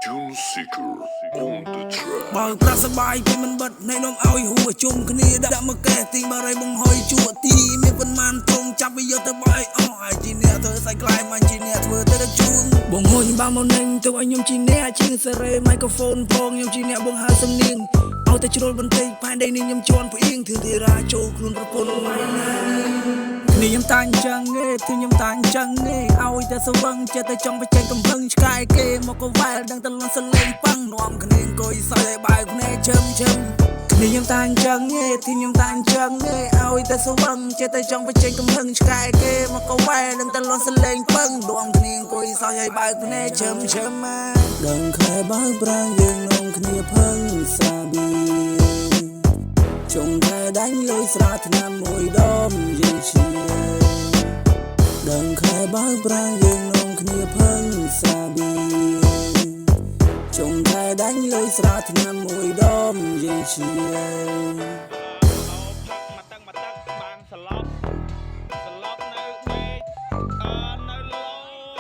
June Seeker on the track បើប្រាក់សបាយពីមិនបិទនៃនំឲ្យហួរជុំគ្នាដាក់មកកែទីបារីបង្ហុយជួទីមានប៉ុន្មានត្រង់ចាប់វាយកទៅបាយអស់ហើយជីអ្នកធ្វើសាច់ក្លាយមកជីអ្នកធ្វើទៅដឹកជូនបងហុញបាមកនឹងទៅឲ្យខ្ញុំជីអ្នកជាងសេរីមីក្រូហ្វូនផងខ្ញុំជីអ្នកបងហៅសំនៀងឲ្យតែជ្រុលបន្តិចផែនដីនេះខ្ញុំជន់ផ្អៀងធ្វើទីរាចូលខ្លួនប្រពន្ធម៉ៃណានេះខ្ញុំតាំងចឹងទេខ្ញុំតាំងចឹងទេឲ្យតែស្វឹងចិត្តតែចង់បច្ចេកកំហឹងឆ្កែគេមកក៏វ៉ែលដឹងតែលន់សលេងប៉ឹងនាំគ្នាអង្គុយសើឲ្យបើកភ្នែកជឹមនេះខ្ញុំតាំងចឹងទេខ្ញុំតាំងចឹងទេឲ្យតែស្វឹងចិត្តតែចង់បច្ចេកកំហឹងឆ្កែគេមកក៏វ៉ែលដឹងតែលន់សលេងប៉ឹងនាំគ្នាអង្គុយសើឲ្យបើកភ្នែកជឹមមកដឹងខែបើកប្រាំងយើងនាំគ្នាផឹងសាប៊ីចុងខែដាញ់លុយស្រាថ្នាំមួយដុំយើងឈៀដឹងខែបើកប្រាំងយើងនាំគ្នាផឹងសាប៊ីចុងខែដាញ់លុយស្រាថ្នាំមួយដុំយើងឈៀមកទឹកបានស្លប់នៅមេឃនៅឡូ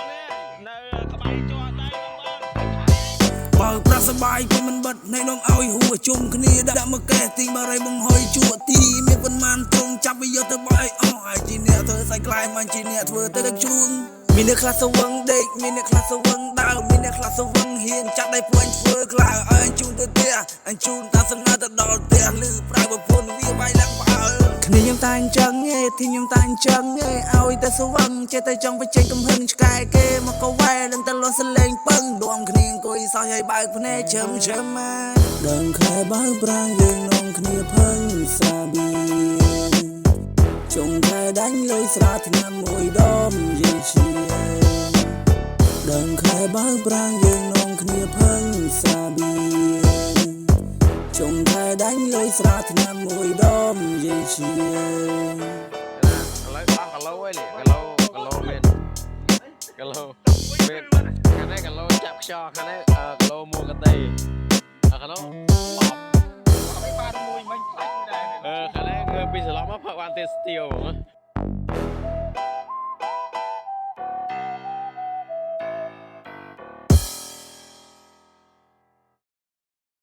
នេះនៅក្បែរជាប់ដៃបងបើប្រាក់សបាយពីមិនបិទនៃនំឲ្យហួរជុំគ្នាដាក់មកកែទីបារីបង្ហុយជួទីមានប៉ុន្មានត្រង់ចាប់វាយកទៅបាយអស់ហើយជីអ្នកធ្វើសាច់ក្លាយមកជីអ្នកធ្វើទៅដឹកជូនមានអ្នកខ្លះស្វឹងដេកមានអ្នកខ្លះស្វឹងដើរមានអ្នកខ្លះស្វឹងហ៊ានចាក់ដៃពួយធ្វើក្លាអើជូនទៅផ្ទះអញជូនតាមសំណើទៅដល់ផ្ទះលឺប្រៅប្រពន្ធវាវាយឡើងផ្អើលគ្នាខ្ញុំតាំងចឹងទេខ្ញុំតាំងចឹងទេឲ្យតែស្វឹងចេះតែចង់បច្ចេកកំហឹងឆ្កែគេមកក៏វ៉ែដឹងតែលន់សលេងពឹងដួមគ្នាអង្គុយសោះឲ្យបើកភ្នែកជឹមមកដឹងខែបើកប្រាំងយើងនាំគ្នាផឹងសាប៊ីចុងខែដាញ់លុយស្រាថ្នាំមួយដុំយើងឈៀដឹងខែបើកប្រាំងយើងនាំគ្នាផឹងសាប៊ីចុងខែដាញ់លុយស្រាថ្នាំមួយដុំយើងឈៀឥឡូវអស់គីឡូហើយគីឡូមានគីឡូមានខាងនេះគីឡូចាប់ខ្យល់ខាងនេះគីឡូមួកតេគីឡូបបបានមួយមិញខ្លាច់ដែរខាងនេះគឺពីស្លប់មកផឹកបានទេស្ទៀវ